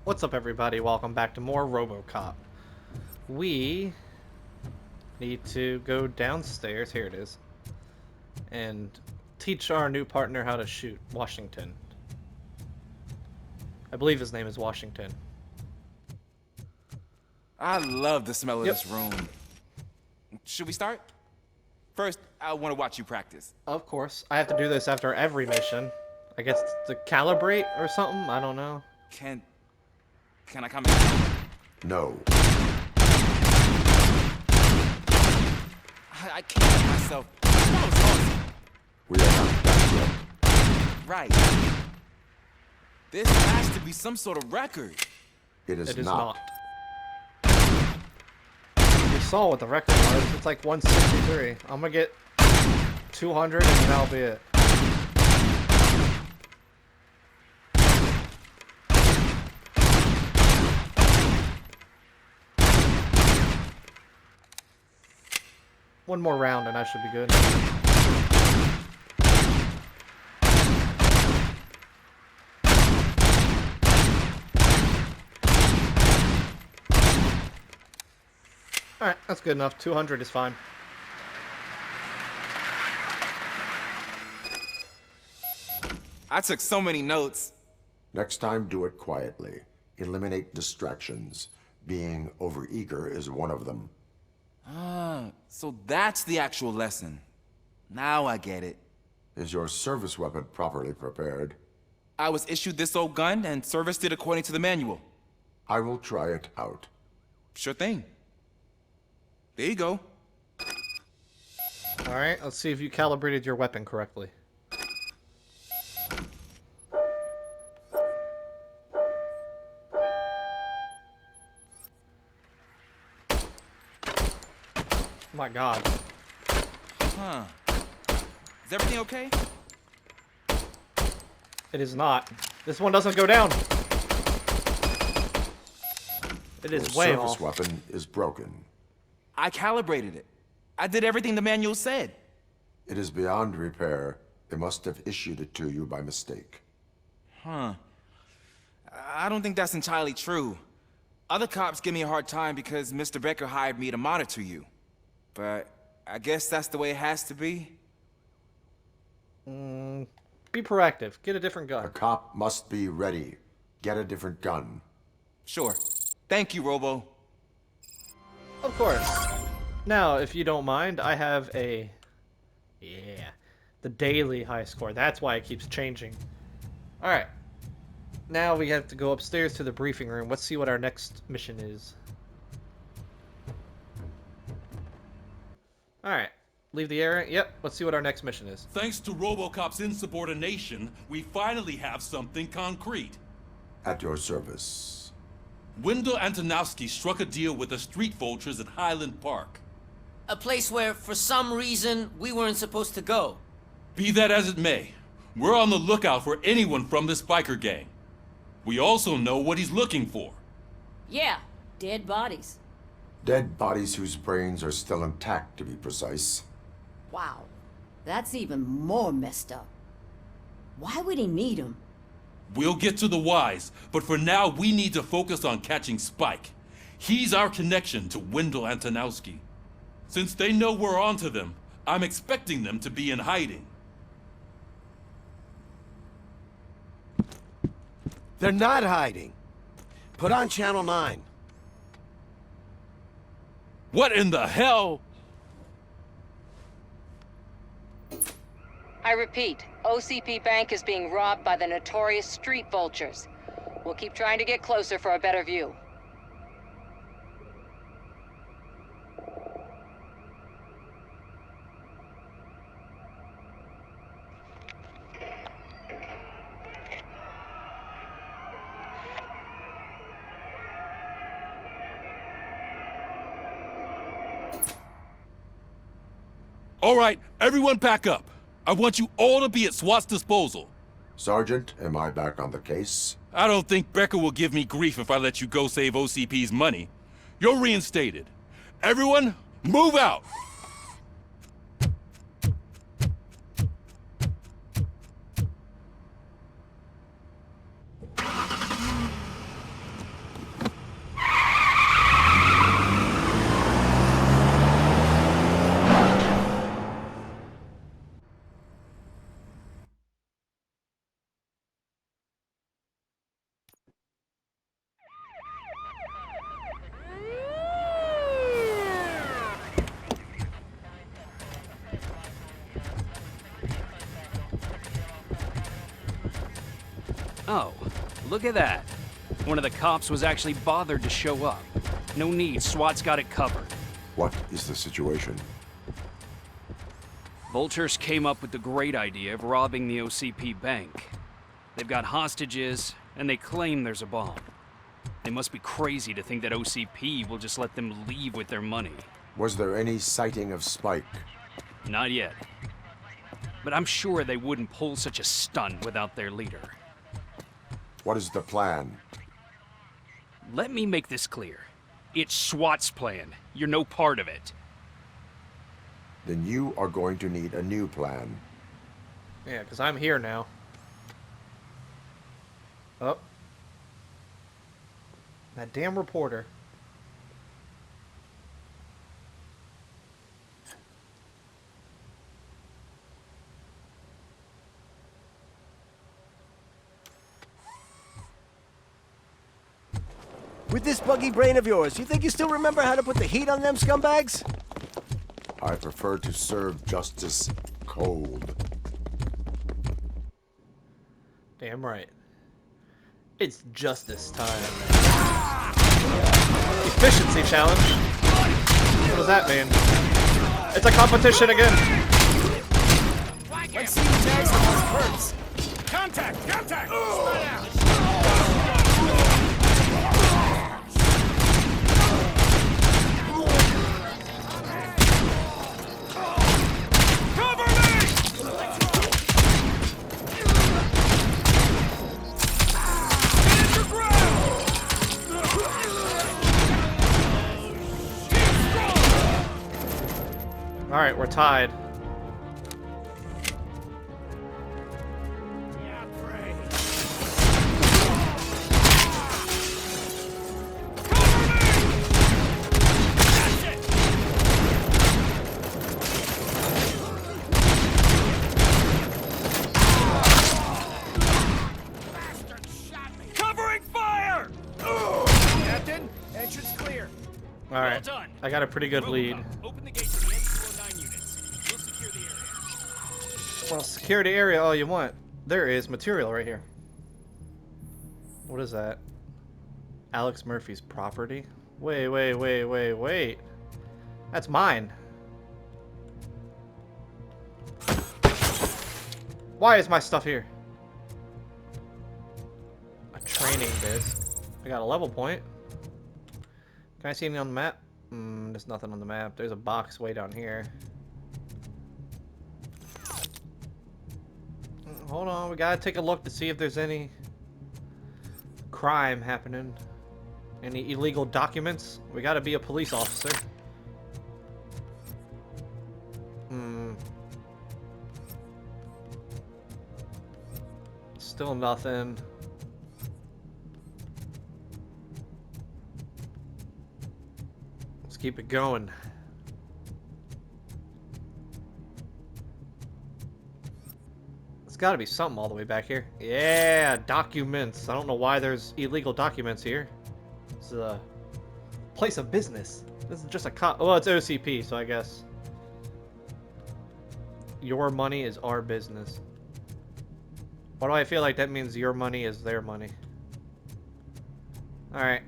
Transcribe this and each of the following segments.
What's up, everybody? Welcome back to more Robocop. We need to go downstairs, here it is, and teach our new partner how to shoot Washington. I believe his name is Washington. I love the smell of Yep. this room. Should we start? First, I want to watch you practice. Of course, I have to do this after every mission. I guess to calibrate or something? I don't know. Can I come in? No. I can't help myself. That was awesome. We are not back yet. Right. This has to be some sort of record. It is It is not. not. You saw what the record was. It's like 163. I'm gonna get 200 and that'll be it. One more round and I should be good. Alright, that's good enough. 200 is fine. I took so many notes. Next time, do it quietly. Eliminate distractions. Being overeager is one of them. So that's the actual lesson. Now I get it. Is your service weapon properly prepared? I was issued this old gun and serviced it according to the manual. I will try it out. Sure thing. There you go. Alright, let's see if you calibrated your weapon correctly. My god. Huh. Is everything okay? It is not. This one doesn't go down. It Your is way service off. weapon is broken. I calibrated it. I did everything the manual said. It is beyond repair. They must have issued it to you by mistake. Huh. I don't think that's entirely true. Other cops give me a hard time because Mr. Becker hired me to monitor you. But I guess that's the way it has to be. Be proactive. Get a different A gun. cop must be ready. Get a different gun. Sure. Thank you, Robo. Of course. Now, if you don't mind, I have a... Yeah. The daily high score. That's why it keeps changing. Alright. Now we have to go upstairs to the briefing room. Let's see what our next mission is. Alright. Leave the area. Yep. Let's see what our next mission is. Thanks to Robocop's insubordination, we finally have something concrete. At your service. Wendell Antonowski struck a deal with the street vultures at Highland Park. A place where, for some reason, we weren't supposed to go. Be that as it may, we're on the lookout for anyone from this biker gang. We also know what he's looking for. Yeah, dead bodies. Dead bodies whose brains are still intact, to be precise. Wow, that's even more messed up. Why would he need them? We'll get to the whys, but for now we need to focus on catching Spike. He's our connection to Wendell Antonowski. Since they know we're onto them, I'm expecting them to be in hiding. They're not hiding. Put on Channel 9. What in the hell? I repeat, OCP Bank is being robbed by the notorious street vultures. We'll keep trying to get closer for a better view. All right, everyone pack up. I want you all to be at SWAT's disposal. Sergeant, am I back on the case? I don't think Becker will give me grief if I let you go save OCP's money. You're reinstated. Everyone, move out! Oh, look at that. One of the cops was actually bothered to show up. No need, SWAT's got it covered. What is the situation? Vultures came up with the great idea of robbing the OCP bank. They've got hostages, and they claim there's a bomb. They must be crazy to think that OCP will just let them leave with their money. Was there any sighting of Spike? Not yet. But I'm sure they wouldn't pull such a stunt without their leader. What is the plan? Let me make this clear. It's SWAT's plan. You're no part of it. Then you are going to need a new plan. Yeah, because I'm here now. Oh. That damn reporter. With this buggy brain of yours, you think you still remember how to put the heat on them scumbags? I prefer to serve justice cold. Damn right. It's justice time. Efficiency challenge? What does that mean? It's a competition again! Let's see who tags the most birds. Contact! Contact! Spread out! Alright, we're tied. Covering fire! Captain, entrance clear. Alright, Well done. I got a pretty good lead. Open the gate to the N209 units. We'll secure the area. Well, secure the area all you want. There is material right here. What is that? Alex Murphy's property? Wait. That's mine. Why is my stuff here? A training disc. I got a level point. Can I see anything on the map? There's nothing on the map. There's a box way down here. Hold on, we gotta take a look to see if there's any crime happening. Any illegal documents? We gotta be a police officer. Still nothing. Let's keep it going. There's gotta be something all the way back here. Yeah, documents. I don't know why there's illegal documents here. It's a place of business. This is just a cop. Well, it's OCP, so I guess. Your money is our business. Why do I feel like that means your money is their money? Alright.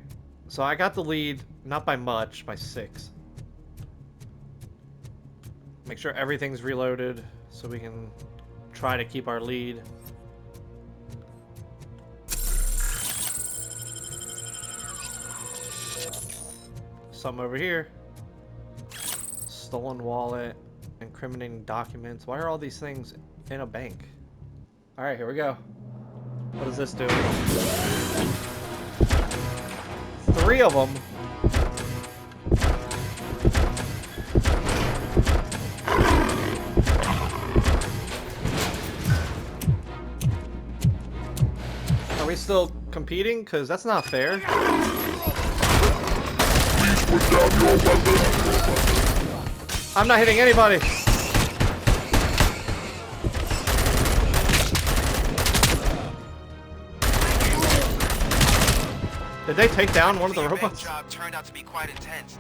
So I got the lead, not by much, by 6. Make sure everything's reloaded so we can try to keep our lead. Some over here. Stolen wallet, incriminating documents. Why are all these things in a bank? Alright, here we go. What does this do? 3 of them. Are we still competing? Because that's not fair. I'm not hitting anybody. Did they take down one of the robots? Job turned out to be quite intense.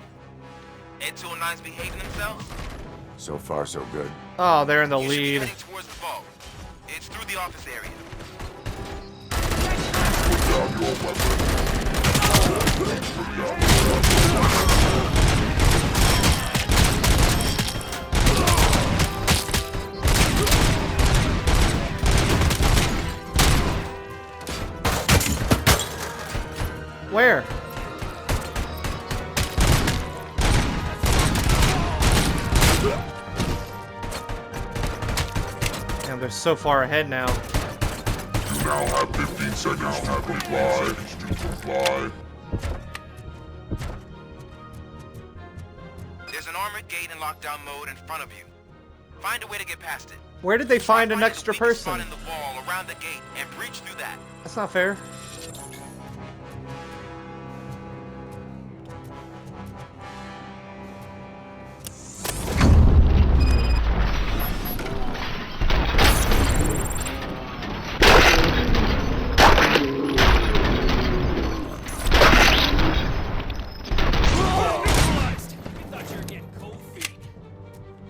N209's behaving themselves? So far, so good. Oh, they're in the You should be lead. heading towards the vault. It's through the office area. Where? Damn, they're so far ahead now. You now have 15 seconds to comply. There's an armored gate in lockdown mode in front of you. Find a way to get past it. Where did they find an extra the weakest person? spot in the wall around the gate and breach through that. That's not fair.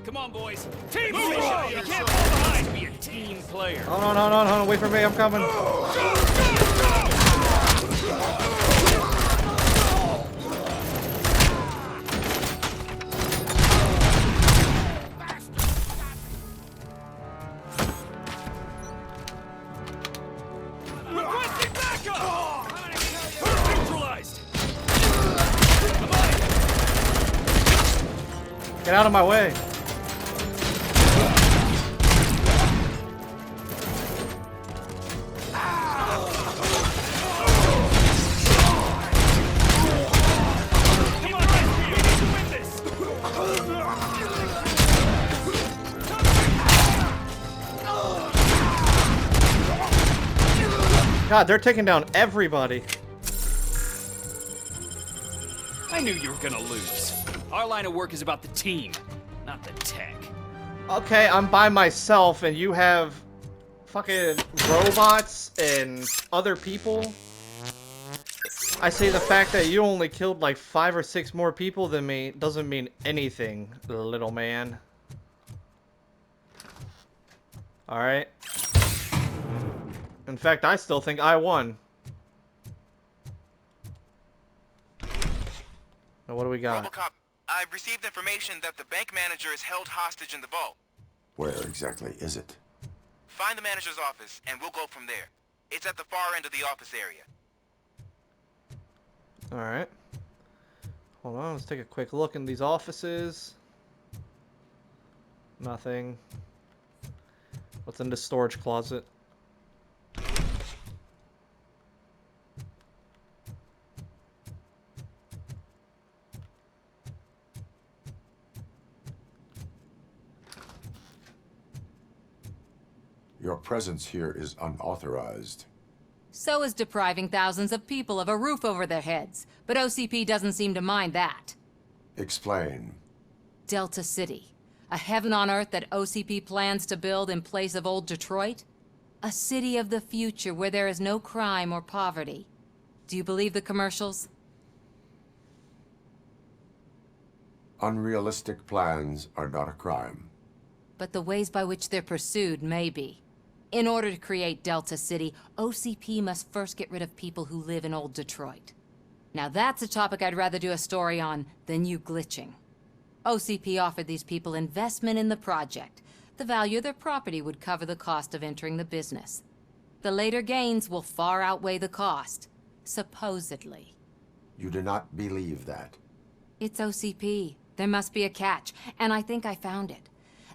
Come on, boys. Team mission! You can't fall behind. Be a team player. Oh, no, wait for me, I'm coming. Requesting backup! Neutralized! Come on! Get out of my way. God, they're taking down everybody. I knew you were gonna lose. Our line of work is about the team, not the tech. Okay, I'm by myself and you have fucking robots and other people. I say the fact that you only killed like 5 or 6 more people than me doesn't mean anything, little man. Alright. In fact, I still think I won. Now what do we got? Robocop, I've received information that the bank manager is held hostage in the vault. Where exactly is it? Find the manager's office, and we'll go from there. It's at the far end of the office area. Alright. Hold on, let's take a quick look in these offices. Nothing. What's in the storage closet? Your presence here is unauthorized. So is depriving thousands of people of a roof over their heads. But OCP doesn't seem to mind that. Explain. Delta City. A heaven on earth that OCP plans to build in place of old Detroit? A city of the future where there is no crime or poverty. Do you believe the commercials? Unrealistic plans are not a crime. But the ways by which they're pursued may be. In order to create Delta City, OCP must first get rid of people who live in old Detroit. Now that's a topic I'd rather do a story on than you glitching. OCP offered these people investment in the project. The value of their property would cover the cost of entering the business. The later gains will far outweigh the cost. Supposedly. You do not believe that. It's OCP. There must be a catch, and I think I found it.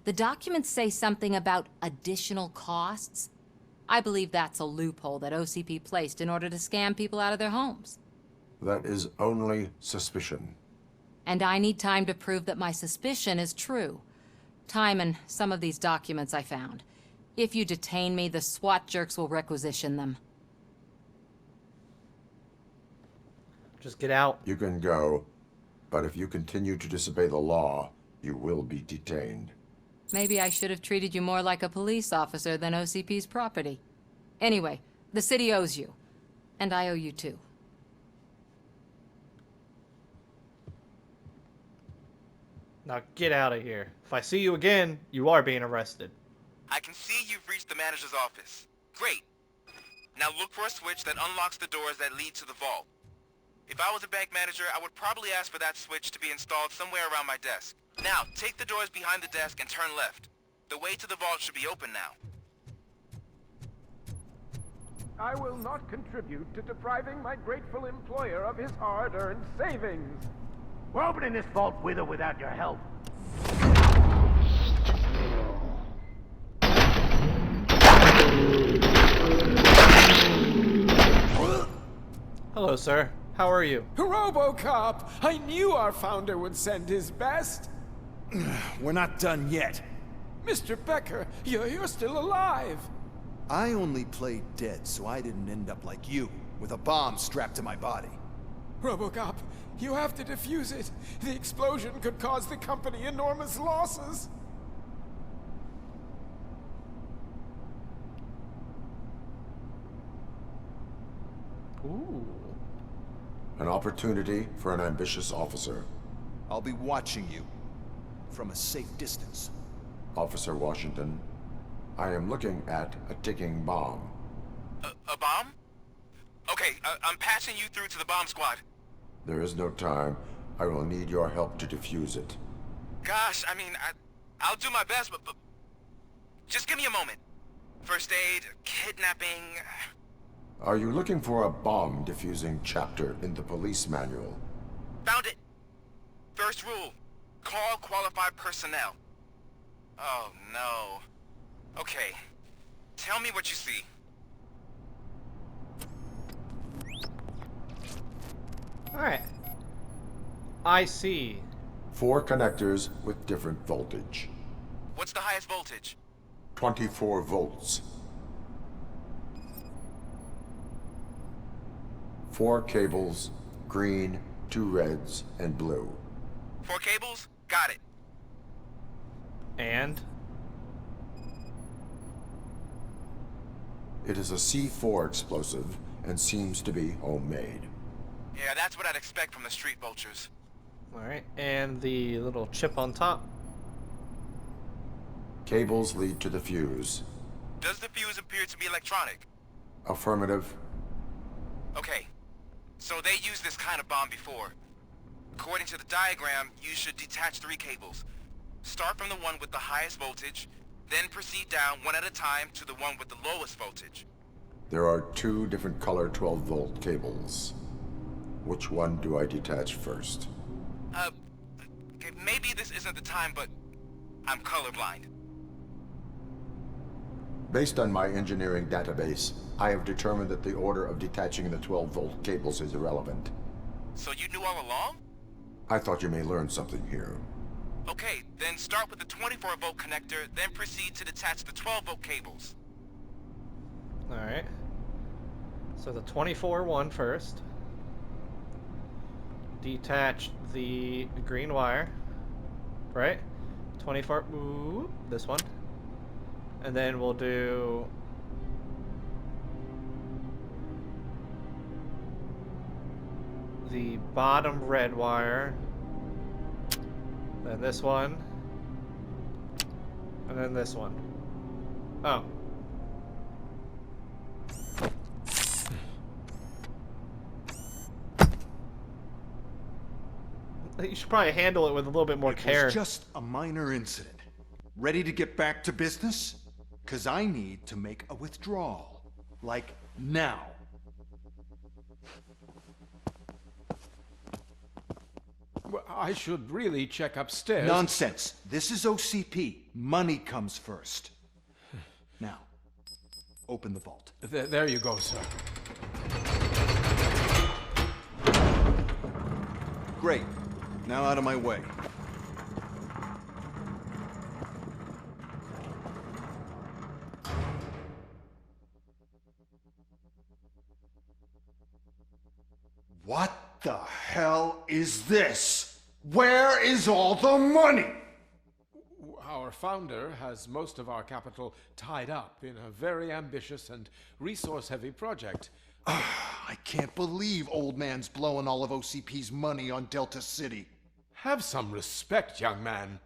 The documents say something about additional costs. I believe that's a loophole that OCP placed in order to scam people out of their homes. That is only suspicion. And I need time to prove that my suspicion is true. Time and some of these documents I found. If you detain me, the SWAT jerks will requisition them. Just get out. You can go, but if you continue to disobey the law, you will be detained. Maybe I should have treated you more like a police officer than OCP's property. Anyway, the city owes you. And I owe you too. Now get out of here. If I see you again, you are being arrested. I can see you've reached the manager's office. Great. Now look for a switch that unlocks the doors that lead to the vault. If I was a bank manager, I would probably ask for that switch to be installed somewhere around my desk. Now, take the doors behind the desk and turn left. The way to the vault should be open now. I will not contribute to depriving my grateful employer of his hard-earned savings. We're opening this vault with or without your help. Hello, sir. How are you? Robocop! I knew our founder would send his best. We're not done yet. Mr. Becker, you're still alive. I only played dead so I didn't end up like you, with a bomb strapped to my body. Robocop, you have to defuse it. The explosion could cause the company enormous losses. Ooh. An opportunity for an ambitious officer. I'll be watching you, from a safe distance. Officer Washington, I am looking at a ticking bomb. A bomb? Okay, I'm passing you through to the bomb squad. There is no time. I will need your help to defuse it. Gosh, I mean, I'll do my best, but just give me a moment. First aid, kidnapping... Are you looking for a bomb defusing chapter in the police manual? Found it. First rule, call qualified personnel. Oh, no. Okay, tell me what you see. Alright. I see. 4 connectors with different voltage. What's the highest voltage? 24 volts. 4 cables, green, 2 reds, and blue. 4 cables? Got it. And? It is a C4 explosive and seems to be homemade. Yeah, that's what I'd expect from the street vultures. Alright, and the little chip on top? Cables lead to the fuse. Does the fuse appear to be electronic? Affirmative. Okay, so they used this kind of bomb before. According to the diagram, you should detach 3 cables. Start from the one with the highest voltage, then proceed down one at a time to the one with the lowest voltage. There are 2 different color 12-volt cables. Which one do I detach first? Okay, maybe this isn't the time, but I'm colorblind. Based on my engineering database, I have determined that the order of detaching the 12-volt cables is irrelevant. So you knew all along? I thought you may learn something here. Okay, then start with the 24-volt connector, then proceed to detach the 12-volt cables. Alright. So the 24 one first. Detach the green wire. Right? 24, ooh, this one. And then we'll do... the bottom red wire. Then this one. And then this one. Oh. You should probably handle it with a little bit more care. It was just a minor incident. Ready to get back to business? 'Cause I need to make a withdrawal. Like, now. Well, I should really check upstairs. Nonsense. This is OCP. Money comes first. Now, open the vault. There you go, sir. Great. Now out of my way. What the hell is this? Where is all the money? Our founder has most of our capital tied up in a very ambitious and resource-heavy project. I can't believe old man's blowing all of OCP's money on Delta City. Have some respect, young man.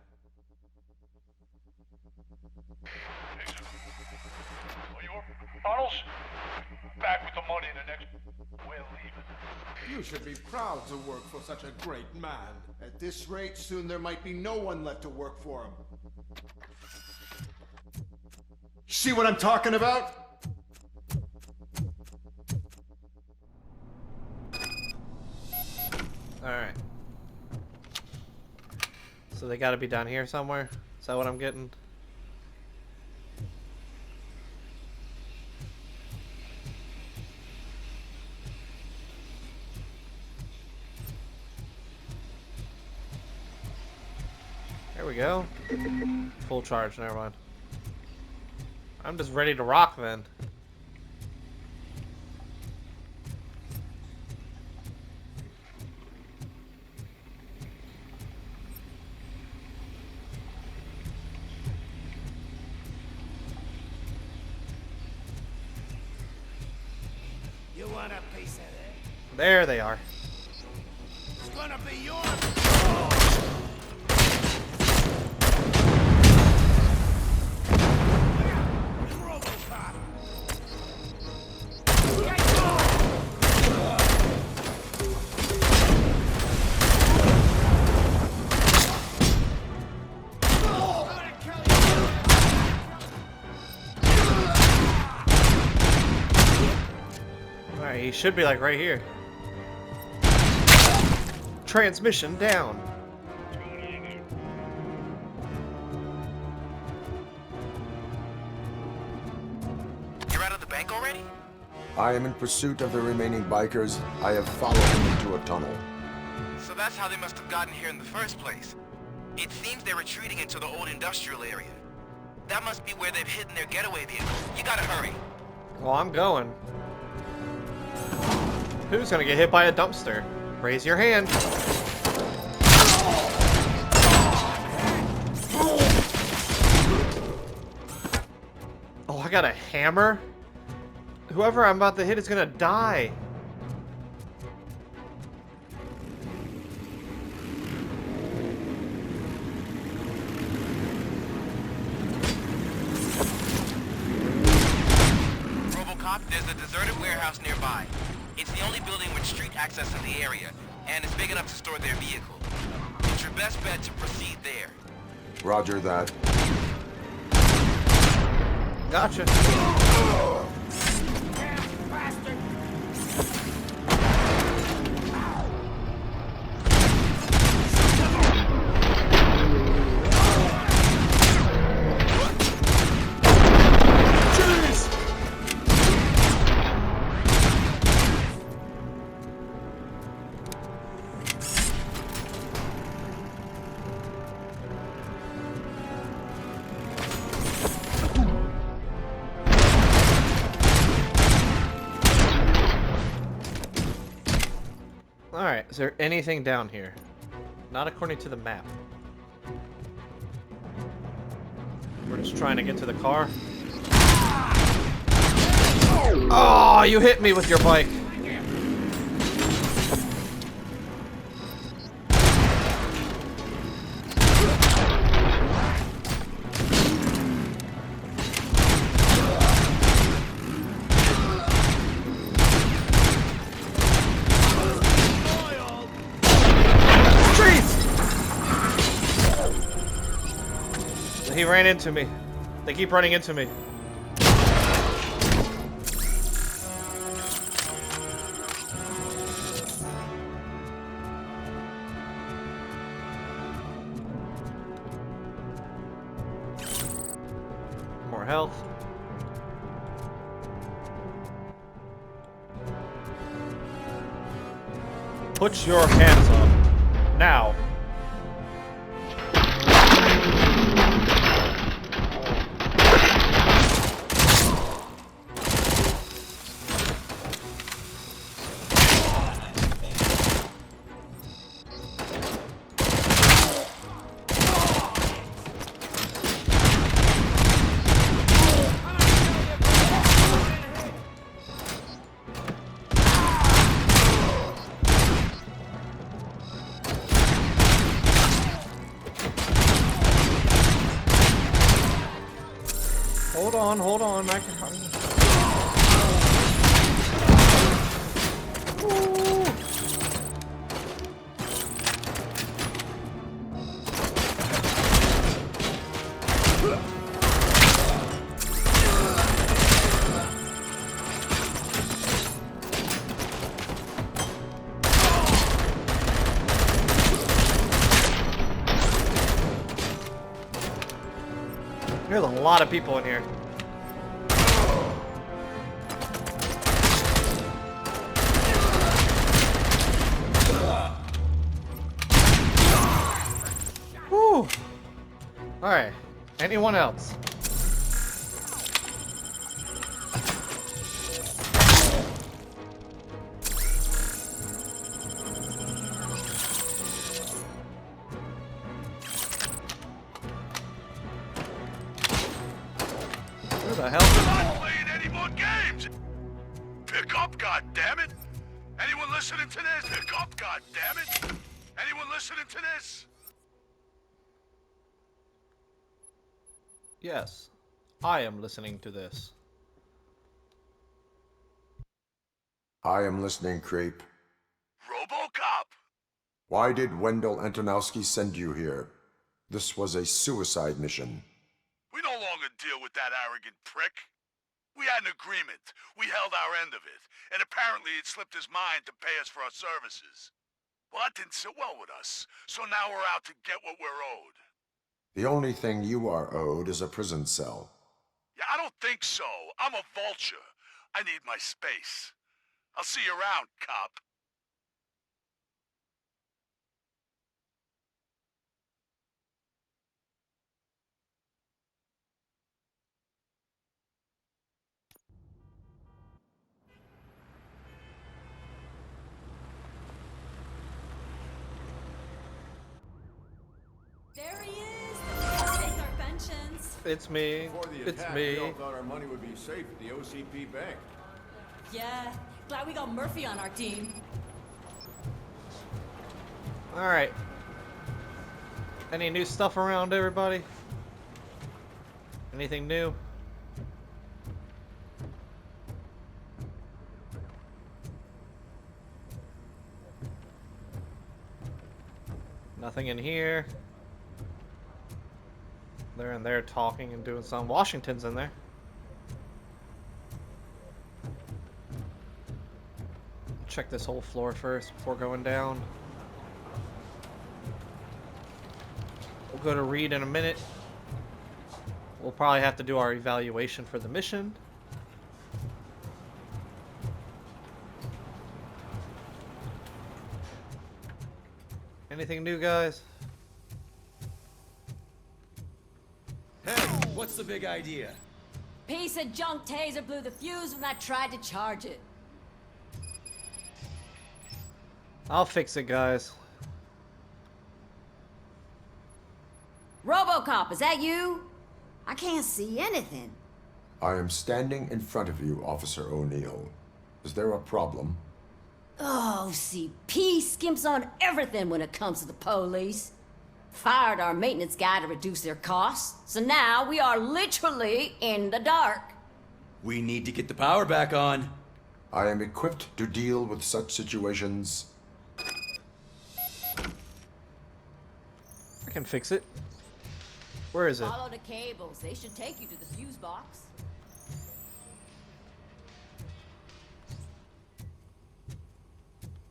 Bottles? back with the money in the next... We're leaving. You should be proud to work for such a great man. At this rate, soon there might be no one left to work for him. See what I'm talking about? Alright. So they gotta be down here somewhere? Is that what I'm getting? There we go. Full charge, never mind. I'm just ready to rock then. You want a piece of it? There they are. It's gonna be yours. Robocop. Alright, he should be like right here. Transmission down. You're out of the bank already? I am in pursuit of the remaining bikers. I have followed them into a tunnel. So that's how they must have gotten here in the first place. It seems they're retreating into the old industrial area. That must be where they've hidden their getaway vehicle. You gotta hurry. Well, I'm going. Who's gonna get hit by a dumpster? Raise your hand. Oh, I got a hammer? Whoever I'm about to hit is gonna die. Robocop, there's a deserted warehouse nearby. It's the only building with street access in the area, and it's big enough to store their vehicle. It's your best bet to proceed there. Roger that. Gotcha. Alright, is there anything down here? Not according to the map. We're just trying to get to the car. Oh, you hit me with your bike. He ran into me. They keep running into me. More health. Put your hands up. Now. Hold on, I can... There's a lot of people in here. Whew. Alright. Anyone else? Who the hell? Not playing any more games! Pick up, goddammit! Anyone listening to this? Pick up, goddammit! Anyone listening to this? Yes, I am listening to this. I am listening, creep. Robocop! Why did Wendell Antonowski send you here? This was a suicide mission. We no longer deal with that arrogant prick. We had an agreement. We held our end of it. And apparently it slipped his mind to pay us for our services. Well, that didn't sit well with us. So now we're out to get what we're owed. The only thing you are owed is a prison cell. Yeah, I don't think so. I'm a vulture. I need my space. I'll see you around, cop. There he is! Let's take our pensions. It's me. Before the It's attack, me. we all thought our money would be safe at the OCP bank. Yeah, glad we got Murphy on our team. Alright. Any new stuff around, everybody? Anything new? Nothing in here. They're in there talking and doing something. Washington's in there. Check this whole floor first before going down. We'll go to Reed in a minute. We'll probably have to do our evaluation for the mission. Anything new, guys? Hey, what's the big idea? Piece of junk taser blew the fuse when I tried to charge it. I'll fix it, guys. Robocop, is that you? I can't see anything. I am standing in front of you, Officer O'Neill. Is there a problem? Oh, CP skimps on everything when it comes to the police. Fired our maintenance guy to reduce their costs, so now we are literally in the dark. We need to get the power back on. I am equipped to deal with such situations. I can fix it. Where is it? Follow the cables. They should take you to the fuse box.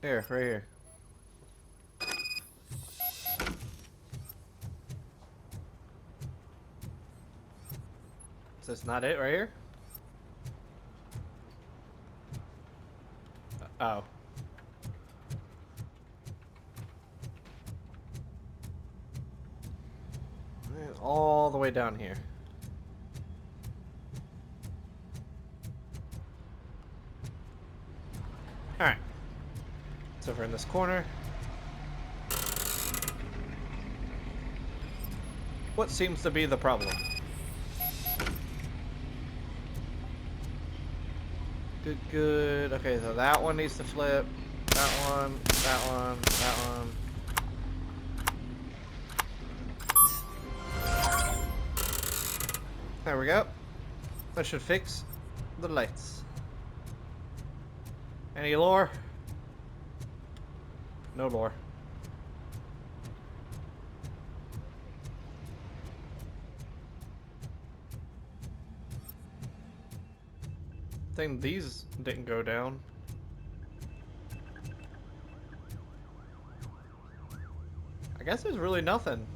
Here, right here. Is this not it right here? Oh. All the way down here. Alright. It's over in this corner. What seems to be the problem? Good, good. Okay, so that one needs to flip. That one, that one, that one. There we go. That should fix the lights. Any lore? No lore. I think these didn't go down. I guess there's really nothing.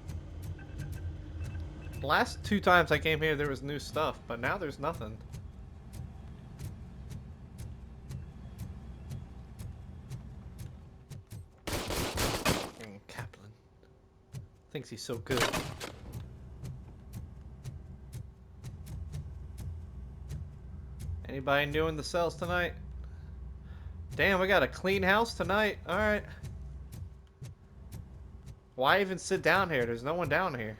Last 2 times I came here, there was new stuff, but now there's nothing. Kaplan thinks he's so good. Anybody new in the cells tonight? Damn, we got a clean house tonight. Alright. Why even sit down here? There's no one down here.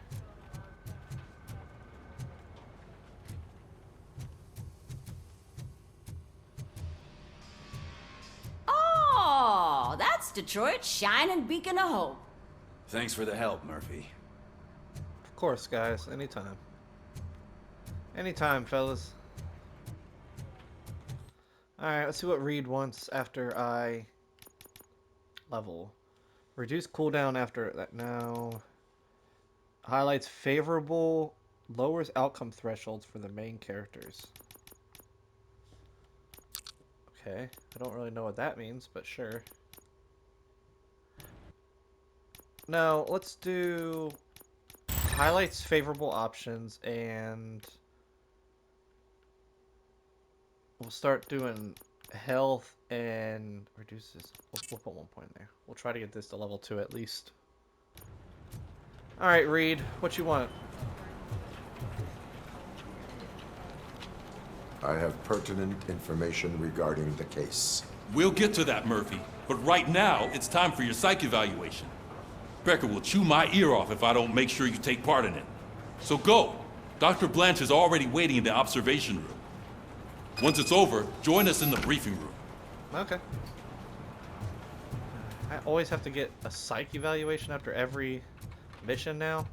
Oh, that's Detroit's shining beacon of hope. Thanks for the help, Murphy. Of course, guys. Anytime. Anytime, fellas. Alright, let's see what Reed wants after I level. Reduce cooldown after that now. Highlights favorable, lowers outcome thresholds for the main characters. Okay, I don't really know what that means, but sure. No, let's do highlights favorable options, and we'll start doing health and reduces. We'll put 1 point there. We'll try to get this to level 2 at least. Alright, Reed, what you want? I have pertinent information regarding the case. We'll get to that, Murphy. But right now, it's time for your psych evaluation. Becker will chew my ear off if I don't make sure you take part in it. So go. Dr. Blanche is already waiting in the observation room. Once it's over, join us in the briefing room. Okay. I always have to get a psych evaluation after every mission now.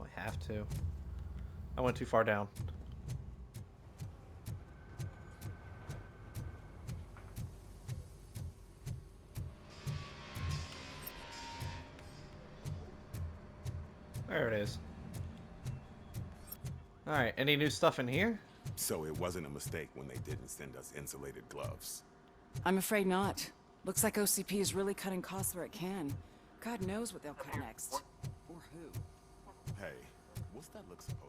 I have to. I went too far down. There it is. Alright, any new stuff in here? So it wasn't a mistake when they didn't send us insulated gloves. I'm afraid not. Looks like OCP is really cutting costs where it can. God knows what they'll cut next. Or who. Hey, what's that look supposed to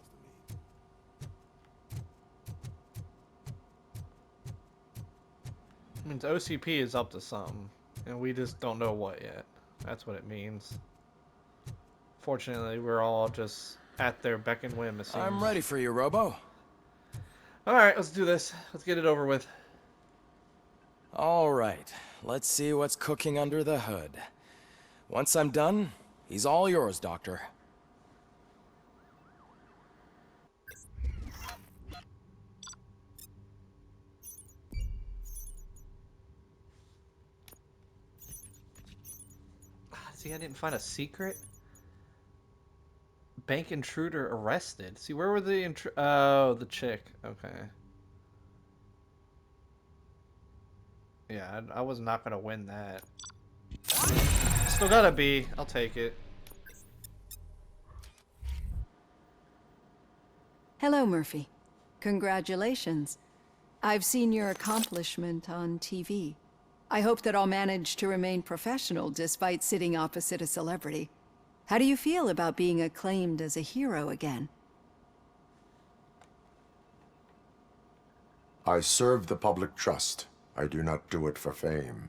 mean? It means OCP is up to something, and we just don't know what yet. That's what it means. Fortunately, we're all just at their beck and whim, it seems. I'm ready for you, Robo. Alright, let's do this. Let's get it over with. All right, let's see what's cooking under the hood. Once I'm done, he's all yours, Doctor. See, I didn't find a secret. Bank intruder arrested. See, where were the oh, the chick. Okay. Yeah, I was not gonna win that. Still gotta be. I'll take it. Hello, Murphy. Congratulations. I've seen your accomplishment on TV. I hope that I'll manage to remain professional despite sitting opposite a celebrity. How do you feel about being acclaimed as a hero again? I serve the public trust. I do not do it for fame.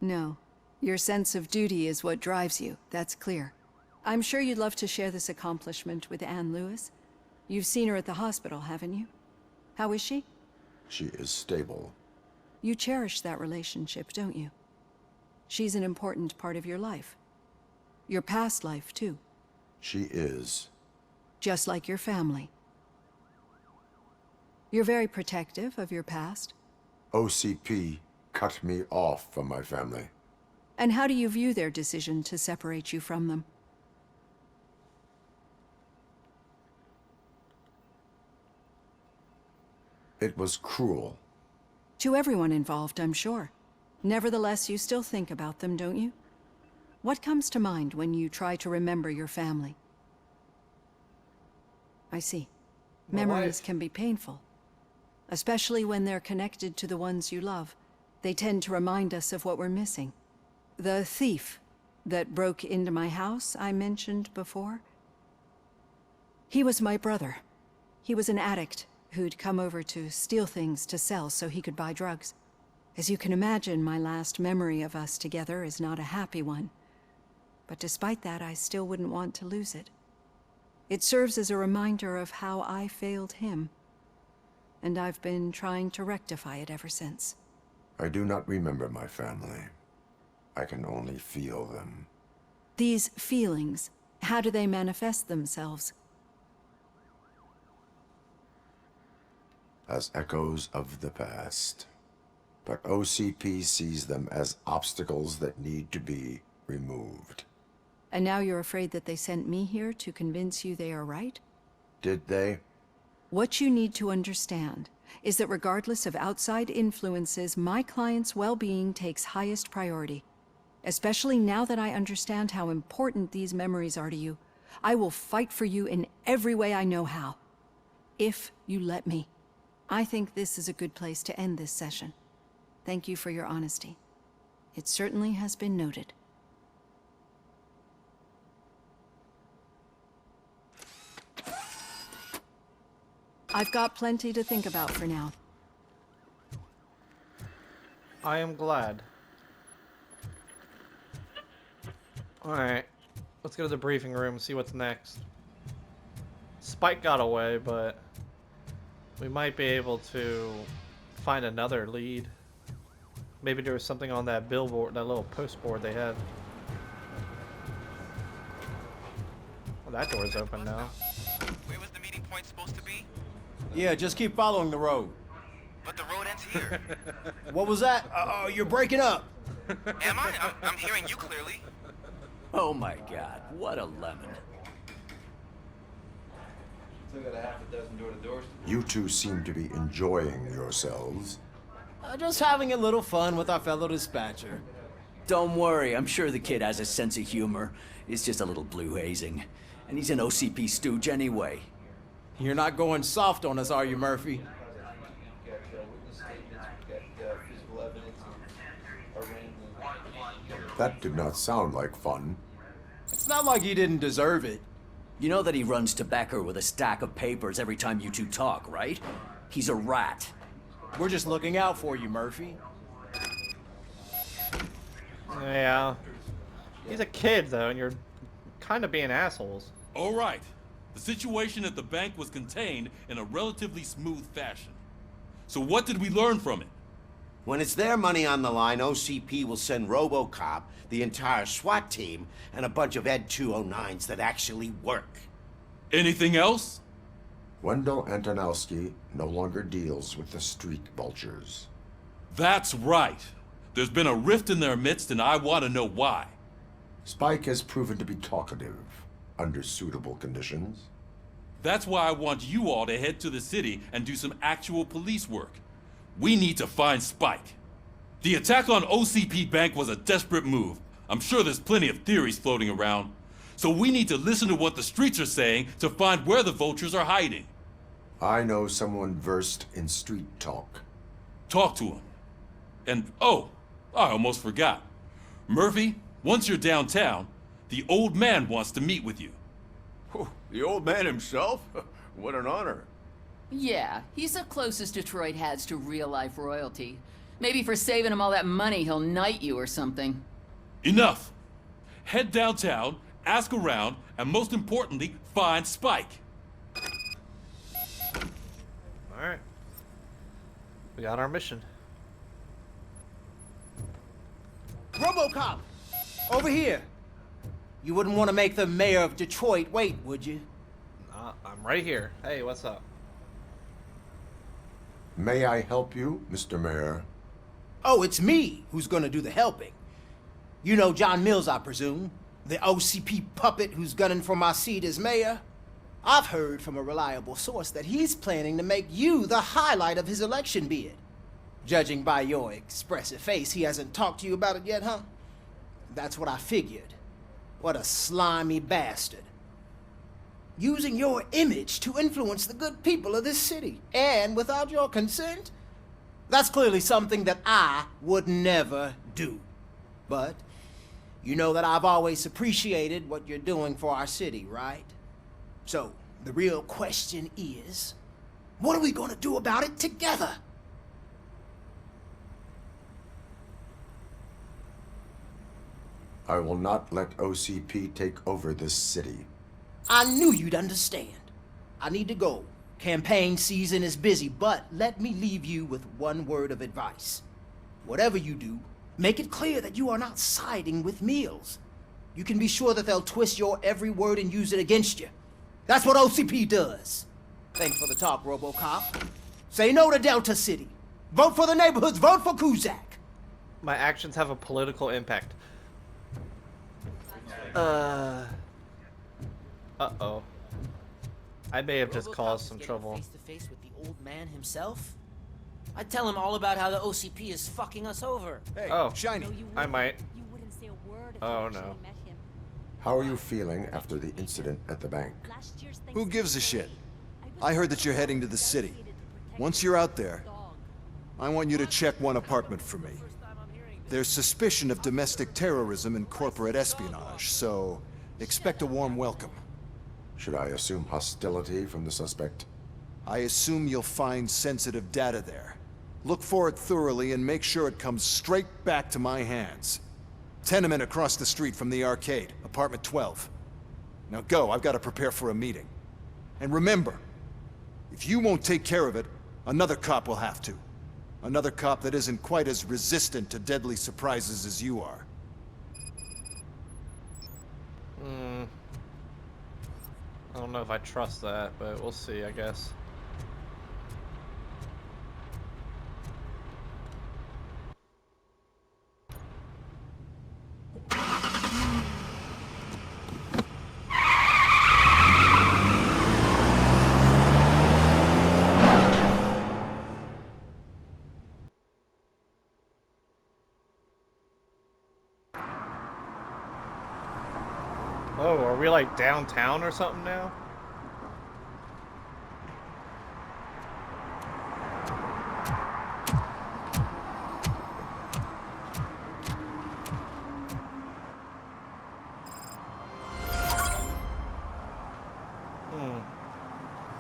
No. Your sense of duty is what drives you, that's clear. I'm sure you'd love to share this accomplishment with Anne Lewis. You've seen her at the hospital, haven't you? How is she? She is stable. You cherish that relationship, don't you? She's an important part of your life. Your past life, too. She is. Just like your family. You're very protective of your past. OCP cut me off from my family. And how do you view their decision to separate you from them? It was cruel. To everyone involved, I'm sure. Nevertheless, you still think about them, don't you? What comes to mind when you try to remember your family? I see. Memories can be painful. Especially when they're connected to the ones you love. They tend to remind us of what we're missing. The thief that broke into my house I mentioned before? He was my brother. He was an addict who'd come over to steal things to sell so he could buy drugs. As you can imagine, my last memory of us together is not a happy one. But despite that, I still wouldn't want to lose it. It serves as a reminder of how I failed him. And I've been trying to rectify it ever since. I do not remember my family. I can only feel them. These feelings, how do they manifest themselves? As echoes of the past. But OCP sees them as obstacles that need to be removed. And now you're afraid that they sent me here to convince you they are right? Did they? What you need to understand is that regardless of outside influences, my client's well-being takes highest priority. Especially now that I understand how important these memories are to you. I will fight for you in every way I know how. If you let me. I think this is a good place to end this session. Thank you for your honesty. It certainly has been noted. I've got plenty to think about for now. I am glad. Alright. Let's go to the briefing room and see what's next. Spike got away, but we might be able to find another lead. Maybe there was something on that billboard, that little post board they had. Well, that door's open now. Where was the meeting point supposed to be? Yeah, just keep following the road. But the road ends here. What was that? Oh, you're breaking up. Am I? I'm hearing you clearly. Oh my god, what a lemon. Still got a half a dozen door-to-doors. You two seem to be enjoying yourselves. Just having a little fun with our fellow dispatcher. Don't worry, I'm sure the kid has a sense of humor. It's just a little blue hazing. And he's an OCP stooge anyway. You're not going soft on us, are you, Murphy? That did not sound like fun. It's not like he didn't deserve it. You know that he runs to Becker with a stack of papers every time you two talk, right? He's a rat. We're just looking out for you, Murphy. Yeah. He's a kid, though, and you're kind of being assholes. All right. The situation at the bank was contained in a relatively smooth fashion. So what did we learn from it? When it's their money on the line, OCP will send Robocop, the entire SWAT team, and a bunch of Ed 209s that actually work. Anything else? Wendell Antonowski no longer deals with the street vultures. That's right. There's been a rift in their midst, and I want to know why. Spike has proven to be talkative, under suitable conditions. That's why I want you all to head to the city and do some actual police work. We need to find Spike. The attack on OCP Bank was a desperate move. I'm sure there's plenty of theories floating around. So we need to listen to what the streets are saying to find where the vultures are hiding. I know someone versed in street talk. Talk to him. And, oh, I almost forgot. Murphy, once you're downtown, the old man wants to meet with you. Oh, the old man himself? What an honor. Yeah, he's the closest Detroit has to real-life royalty. Maybe for saving him all that money, he'll knight you or something. Enough! Head downtown, ask around, and most importantly, find Spike. Alright. We got our mission. Robocop! Over here! You wouldn't want to make the mayor of Detroit wait, would you? I'm right here. Hey, what's up? May I help you, Mr. Mayor? Oh, it's me who's gonna do the helping. You know John Mills, I presume? The OCP puppet who's gunning for my seat as mayor? I've heard from a reliable source that he's planning to make you the highlight of his election bid. Judging by your expressive face, he hasn't talked to you about it yet, huh? That's what I figured. What a slimy bastard. Using your image to influence the good people of this city, and without your consent? That's clearly something that I would never do. But You know that I've always appreciated what you're doing for our city, right? So, the real question is, what are we gonna do about it together? I will not let OCP take over this city. I knew you'd understand. I need to go. Campaign season is busy, but let me leave you with one word of advice. Whatever you do, make it clear that you are not siding with Mills. You can be sure that they'll twist your every word and use it against you. That's what OCP does. Thanks for the talk, Robocop. Say no to Delta City. Vote for the neighborhoods. Vote for Kuzak. My actions have a political impact. Uh-oh. I may have just caused some trouble. Face to face with the old man himself? I'd tell him all about how the OCP is fucking us over. Hey, oh, Shiny. I might. Oh no. How are you feeling after the incident at the bank? Who gives a shit? I heard that you're heading to the city. Once you're out there, I want you to check one apartment for me. There's suspicion of domestic terrorism and corporate espionage, so expect a warm welcome. Should I assume hostility from the suspect? I assume you'll find sensitive data there. Look for it thoroughly and make sure it comes straight back to my hands. Tenement across the street from the arcade, apartment 12. Now go, I've got to prepare for a meeting. And remember, if you won't take care of it, another cop will have to. Another cop that isn't quite as resistant to deadly surprises as you are. I don't know if I trust that, but we'll see, I guess. Oh, are we like downtown or something now?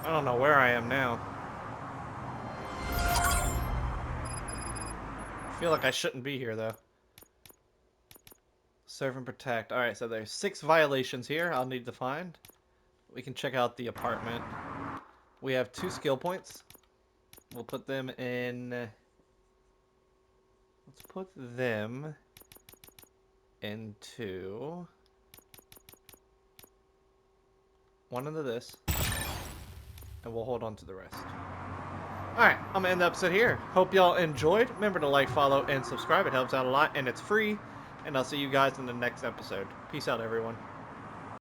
I don't know where I am now. I feel like I shouldn't be here though. Serve and protect. Alright, so there's 6 violations here I'll need to find. We can check out the apartment. We have 2 skill points. We'll put them in... Let's put them into... one into this. And we'll hold on to the rest. Alright, I'm gonna end the episode here. Hope y'all enjoyed. Remember to like, follow, and subscribe. It helps out a lot, and it's free. And I'll see you guys in the next episode. Peace out, everyone.